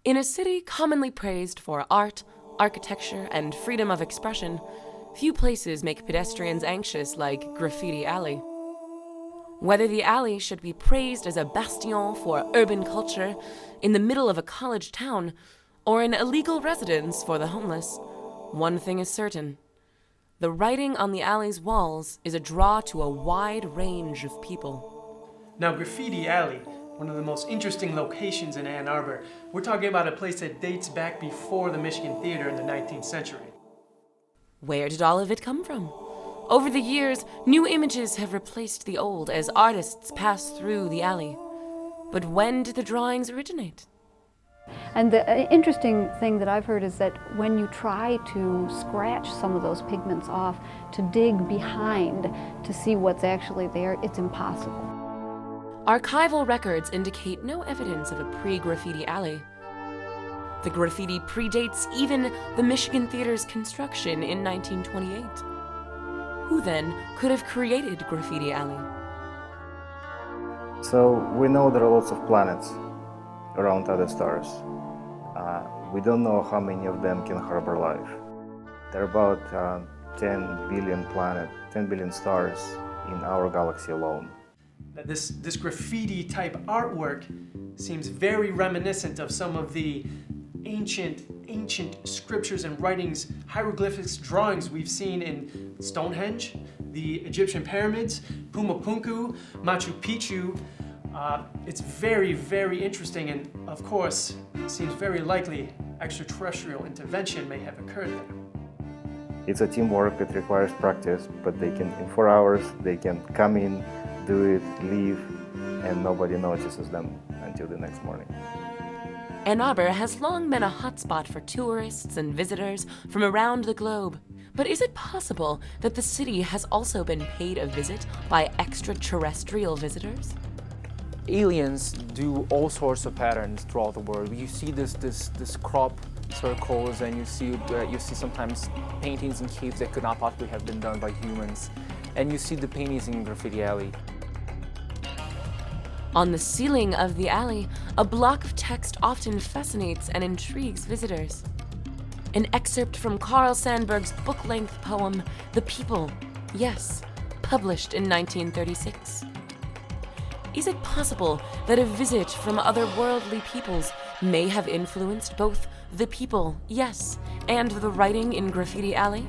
In a city commonly praised for art, architecture, and freedom of expression, few places make pedestrians anxious like Graffiti Alley. Whether the alley should be praised as a bastion for urban culture in the middle of a college town or an illegal residence for the homeless, one thing is certain. The writing on the alley's walls is a draw to a wide range of people. Now, Graffiti Alley, one of the most interesting locations in Ann Arbor, we're talking about a place that dates back before the Michigan Theater in the 19th century. Where did all of it come from? Over the years, new images have replaced the old as artists pass through the alley. But when did the drawings originate? And the interesting thing that I've heard is that when you try to scratch some of those pigments off, to dig behind to see what's actually there, it's impossible. Archival records indicate no evidence of a pre-Graffiti Alley. The graffiti predates even the Michigan Theater's construction in 1928. Who then could have created Graffiti Alley? So we know there are lots of planets around other stars. We don't know how many of them can harbor life. There are about 10 billion stars in our galaxy alone. This graffiti type artwork seems very reminiscent of some of the ancient scriptures and writings, hieroglyphics, drawings we've seen in Stonehenge, the Egyptian pyramids, Pumapunku, Machu Picchu. It's very, very interesting, and of course, it seems very likely extraterrestrial intervention may have occurred there. It's a teamwork, it requires practice, but they can, in 4 hours, they can come in, do it, leave, and nobody notices them until the next morning. Ann Arbor has long been a hotspot for tourists and visitors from around the globe. But is it possible that the city has also been paid a visit by extraterrestrial visitors? Aliens do all sorts of patterns throughout the world. You see this crop circles, and you see sometimes paintings in caves that could not possibly have been done by humans, and you see the paintings in Graffiti Alley. On the ceiling of the alley, a block of text often fascinates and intrigues visitors. An excerpt from Carl Sandburg's book-length poem, The People, yes, published in 1936. Is it possible that a visit from otherworldly peoples may have influenced both The People, yes, and the writing in Graffiti Alley?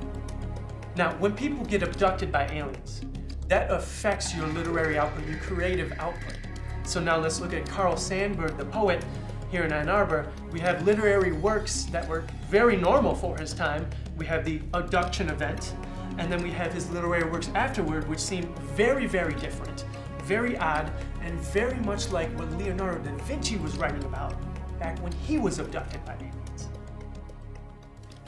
Now, when people get abducted by aliens, that affects your literary output, your creative output. So now let's look at Carl Sandburg, the poet here in Ann Arbor. We have literary works that were very normal for his time. We have the abduction event, and then we have his literary works afterward, which seem very, very different, very odd, and very much like what Leonardo da Vinci was writing about back when he was abducted by aliens.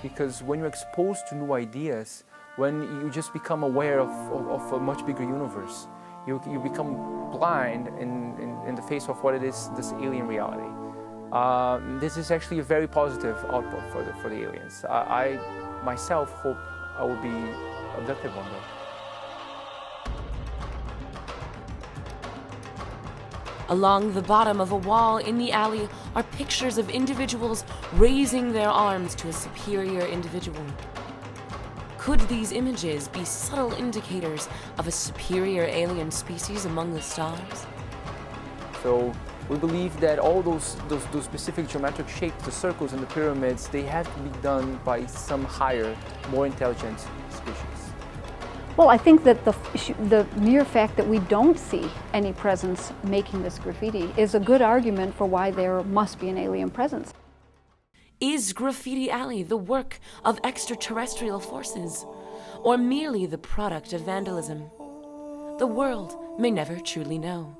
Because when you're exposed to new ideas, when you just become aware of a much bigger universe, you become blind in the face of what it is, this alien reality. This is actually a very positive output for the aliens. I myself hope I will be abducted one day. Along the bottom of a wall in the alley are pictures of individuals raising their arms to a superior individual. Could these images be subtle indicators of a superior alien species among the stars? So we believe that all those specific geometric shapes, the circles and the pyramids, they have to be done by some higher, more intelligent species. Well, I think that the mere fact that we don't see any presence making this graffiti is a good argument for why there must be an alien presence. Is Graffiti Alley the work of extraterrestrial forces, or merely the product of vandalism? The world may never truly know.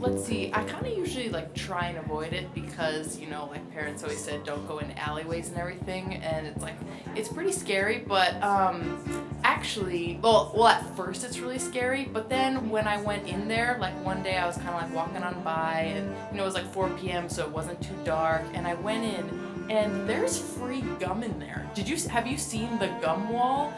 Let's see, I kind of usually try and avoid it because, parents always said don't go in alleyways and everything, and it's pretty scary, but actually, well, at first it's really scary, but then when I went in there, one day I was kind of walking on by, and it was 4 p.m. so it wasn't too dark, and I went in, and there's free gum in there. Have you seen the gum wall?